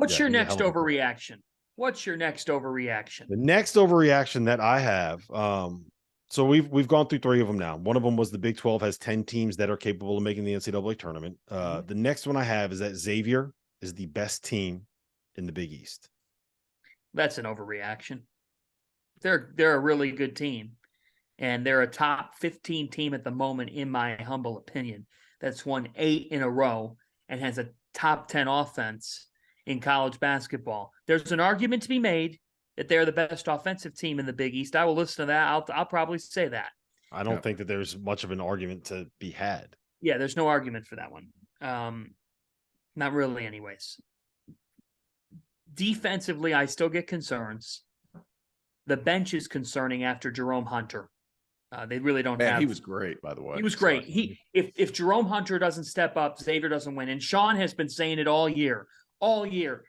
What's your next hell of a player. overreaction? What's your next overreaction? The next overreaction that I have, so we've gone through 3 of them now. One of them was the Big 12 has 10 teams that are capable of making the NCAA tournament. The next one I have is that Xavier is the best team in the Big East. That's an overreaction. They're a really good team, and they're a top 15 team at the moment, in my humble opinion. That's won 8 in a row and has a top 10 offense in college basketball. There's an argument to be made that they're the best offensive team in the Big East. I will listen to that. I'll probably say that. I don't think that there's much of an argument to be had. Yeah, there's no argument for that one. Not really, anyways. Defensively, I still get concerns. The bench is concerning after Jerome Hunter. They really don't have. He was great, by the way. He was great. If Jerome Hunter doesn't step up, Xavier doesn't win. And Sean has been saying it all year. All year.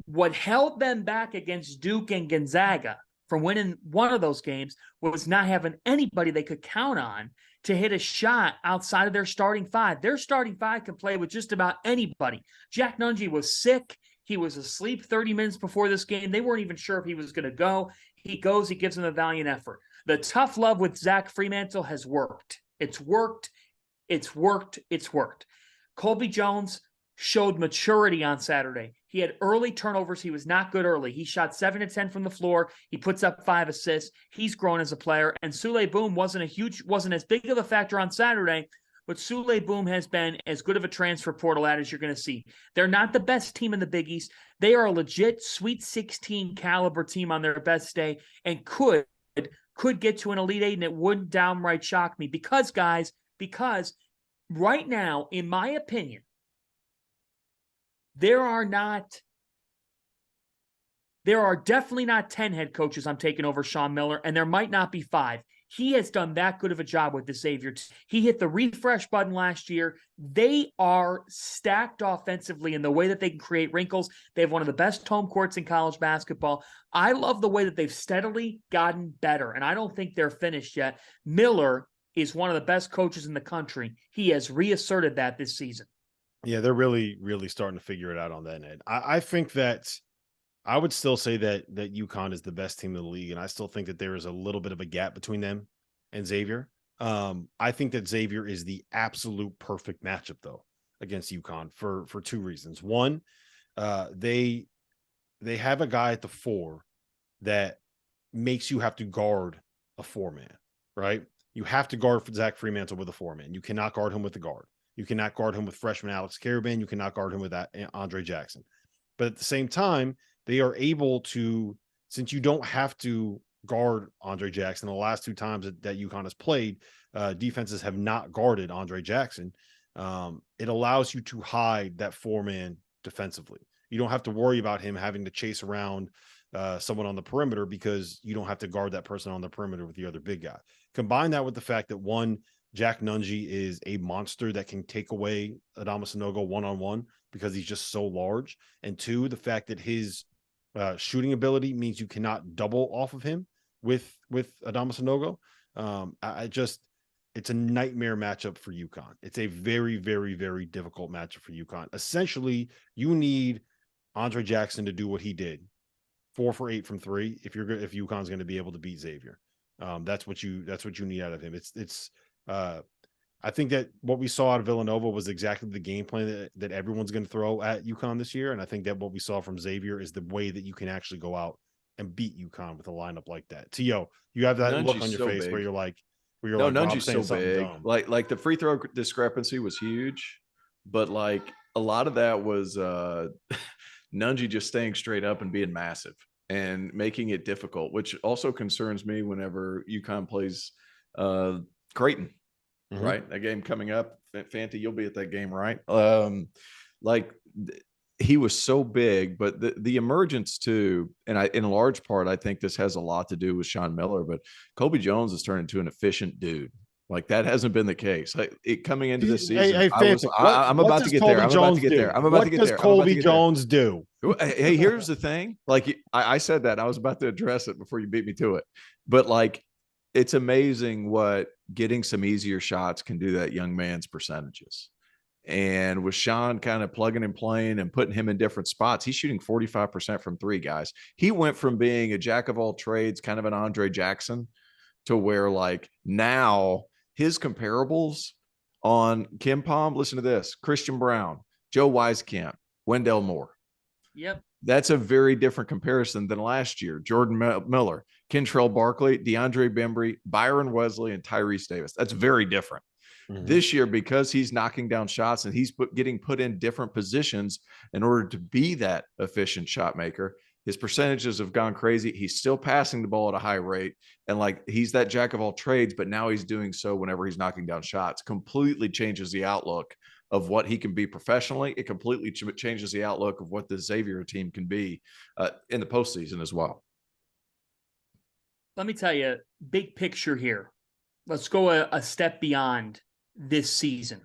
What held them back against Duke and Gonzaga from winning one of those games was not having anybody they could count on to hit a shot outside of their starting 5. Their starting 5 can play with just about anybody. Jack Nunge was sick. He was asleep 30 minutes before this game. They weren't even sure if he was going to go. He goes. He gives them a valiant effort. The tough love with Zach Fremantle has worked. It's worked. It's worked. It's worked. Colby Jones showed maturity on Saturday. He had early turnovers. He was not good early. He shot 7 to 10 from the floor. He puts up 5 assists. He's grown as a player. And Sule Boom wasn't as big of a factor on Saturday, but Sule Boom has been as good of a transfer portal ad as you're going to see. They're not the best team in the Big East. They are a legit Sweet 16 caliber team on their best day and could get to an Elite 8, and it wouldn't downright shock me because right now, in my opinion, there are definitely not 10 head coaches I'm taking over Sean Miller, and there might not be 5. He has done that good of a job with the Xavier. He hit the refresh button last year. They are stacked offensively in the way that they can create wrinkles. They have one of the best home courts in college basketball. I love the way that they've steadily gotten better, and I don't think they're finished yet. Miller is one of the best coaches in the country. He has reasserted that this season. Yeah, they're really, really starting to figure it out on that end. I think that I would still say that UConn is the best team in the league, and I still think that there is a little bit of a gap between them and Xavier. I think that Xavier is the absolute perfect matchup, though, against UConn for 2 reasons. One, they have a guy at the 4 that makes you have to guard a 4-man, right? You have to guard Zach Fremantle with a 4-man. You cannot guard him with the guard. You cannot guard him with freshman Alex Caravan. You cannot guard him with that Andre Jackson. But at the same time, they are able to, since you don't have to guard Andre Jackson, the last 2 times that UConn has played, defenses have not guarded Andre Jackson. It allows you to hide that 4-man defensively. You don't have to worry about him having to chase around someone on the perimeter because you don't have to guard that person on the perimeter with the other big guy. Combine that with the fact that, one, Jack Nunge is a monster that can take away Adama Sanogo one-on-one because he's just so large. And 2, the fact that his shooting ability means you cannot double off of him with Adama Sanogo. It's a nightmare matchup for UConn. It's a very, very, very difficult matchup for UConn. Essentially, you need Andre Jackson to do what he did, 4 for 8 from 3. If UConn's going to be able to beat Xavier, that's what you need out of him. I think that what we saw out of Villanova was exactly the game plan that everyone's going to throw at UConn this year. And I think that what we saw from Xavier is the way that you can actually go out and beat UConn with a lineup like that. T.O., you have that look on your face where you're like, Nunge's so big. Like the free throw discrepancy was huge, but like a lot of that was Nunge just staying straight up and being massive and making it difficult, which also concerns me whenever UConn plays Creighton. Mm-hmm. Right, that game coming up, Fanti, you'll be at that game, right? He was so big, but the emergence too, and in large part, I think this has a lot to do with Sean Miller. But Colby Jones has turned into an efficient dude. Like that hasn't been the case. Coming into this season, I'm about to get there. What does Colby Jones do? Hey, here's the thing. Like I said that I was about to address it before you beat me to it, but like. It's amazing what getting some easier shots can do that young man's percentages. And with Sean kind of plugging and playing and putting him in different spots, he's shooting 45% from three, guys. He went from being a jack of all trades, kind of an Andre Jackson, to where like now his comparables on Kim Palm, listen to this: Christian Brown, Joe Wieskamp, Wendell Moore. Yep. That's a very different comparison than last year. Jordan Miller, Kentrell Barkley, DeAndre Bembry, Byron Wesley, and Tyrese Davis. That's very different. Mm-hmm. This year, because he's knocking down shots and he's getting put in different positions in order to be that efficient shot maker, his percentages have gone crazy. He's still passing the ball at a high rate. And like, he's that jack of all trades, but now he's doing so whenever he's knocking down shots. Completely changes the outlook of what he can be professionally. It completely changes the outlook of what the Xavier team can be in the postseason as well. Let me tell you, big picture here. Let's go a step beyond this season.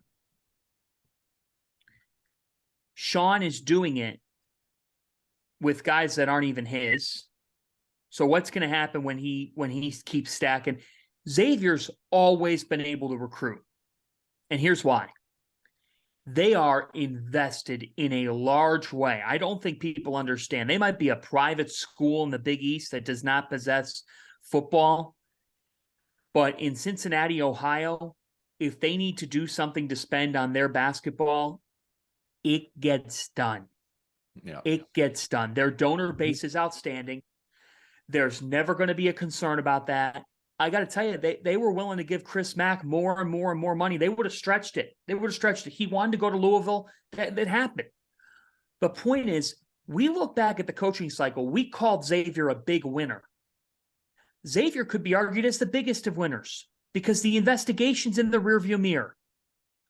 Sean is doing it with guys that aren't even his. So what's going to happen when he keeps stacking? Xavier's always been able to recruit. And here's why. They are invested in a large way. I don't think people understand. They might be a private school in the Big East that does not possess football. But in Cincinnati, Ohio, if they need to do something to spend on their basketball, it gets done. Yeah. It gets done. Their donor base is outstanding. There's never going to be a concern about that. I got to tell you, they were willing to give Chris Mack more and more and more money. They would have stretched it. He wanted to go to Louisville. That happened. The point is, we look back at the coaching cycle. We called Xavier a big winner. Xavier could be argued as the biggest of winners because the investigation's in the rearview mirror.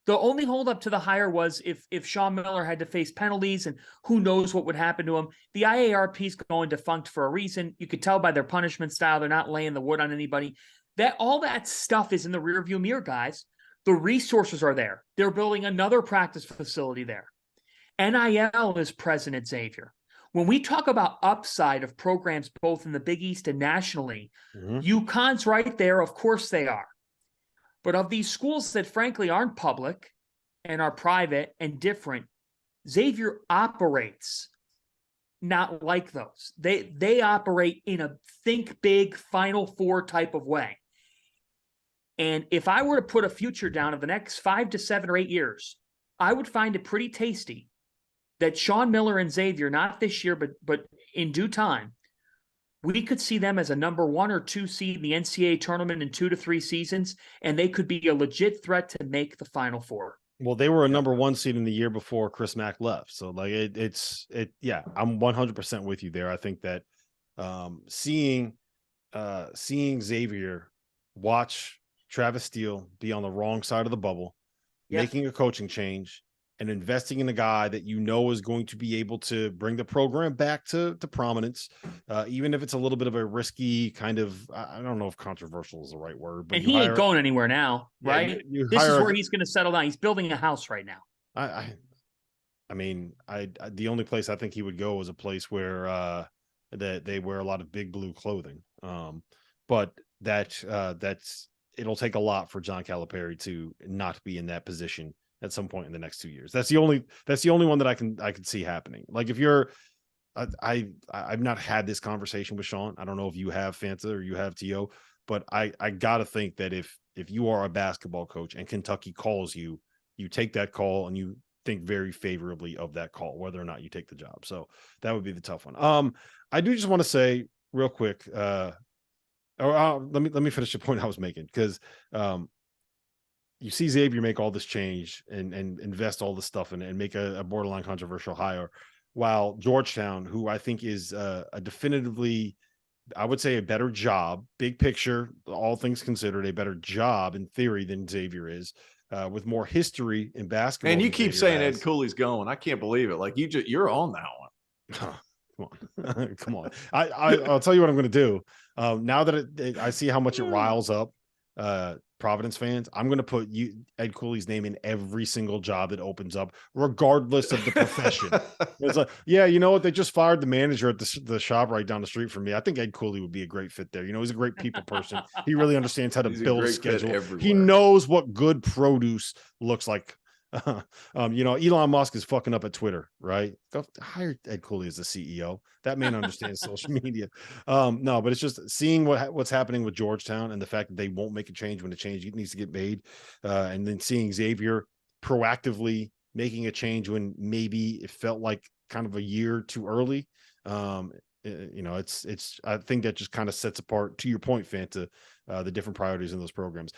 The only holdup to the hire was if Sean Miller had to face penalties, and who knows what would happen to him. The IARP's going defunct for a reason. You could tell by their punishment style. They're not laying the wood on anybody. All that stuff is in the rearview mirror, guys. The resources are there. They're building another practice facility there. NIL is present at Xavier. When we talk about upside of programs both in the Big East and nationally, UConn's right there. Of course they are. But of these schools that frankly aren't public and are private and different, Xavier operates not like those. They operate in a think big Final Four type of way. And if I were to put a future down of the next 5 to 7 or 8 years, I would find it pretty tasty that Sean Miller and Xavier, not this year, but in due time, we could see them as a number 1 or 2 seed in the NCAA tournament in 2 to 3 seasons, and they could be a legit threat to make the Final Four. Well, they were a number 1 seed in the year before Chris Mack left. So like yeah, I'm 100% with you there. I think that seeing Xavier watch Travis Steele be on the wrong side of the bubble, making a coaching change, and investing in a guy that you know is going to be able to bring the program back to prominence, even if it's a little bit of a risky kind of, I don't know if controversial is the right word. But and he ain't going anywhere now, right? This is where he's going to settle down. He's building a house right now. I mean, the only place I think he would go is a place where that they wear a lot of big blue clothing. But that's it'll take a lot for John Calipari to not be in that position at some point in the next 2 years. That's the only one that I can see happening. Like if you're, I've not had this conversation with Sean. I don't know if you have, Fanta, or you have T.O., but I gotta think that if you are a basketball coach and Kentucky calls you, you take that call and you think very favorably of that call, whether or not you take the job. So that would be the tough one. I do just want to say real quick, let me finish the point I was making, because you see Xavier make all this change and invest all this stuff and make a borderline controversial hire, while Georgetown, who I think is a definitively, I would say, a better job, big picture, all things considered, a better job in theory than Xavier is, with more history in basketball. And you keep saying Ed Cooley's going. I can't believe it. Like you're on that one. Come on. Come on. I'll tell you what I'm going to do. Now that I see how much it riles up Providence fans, I'm going to put Ed Cooley's name in every single job that opens up, regardless of the profession. It's like, yeah, you know what? They just fired the manager at the shop right down the street from me. I think Ed Cooley would be a great fit there. You know, he's a great people person. He really understands how to build a schedule. He knows what good produce looks like Elon Musk is fucking up at Twitter, right? Go hire Ed Cooley as the CEO. That man understands social media. No, but it's just seeing what's happening with Georgetown and the fact that they won't make a change when the change needs to get made, and then seeing Xavier proactively making a change when maybe it felt like kind of a year too early. It's I think that just kind of sets apart, to your point, Fanta, the different priorities in those programs.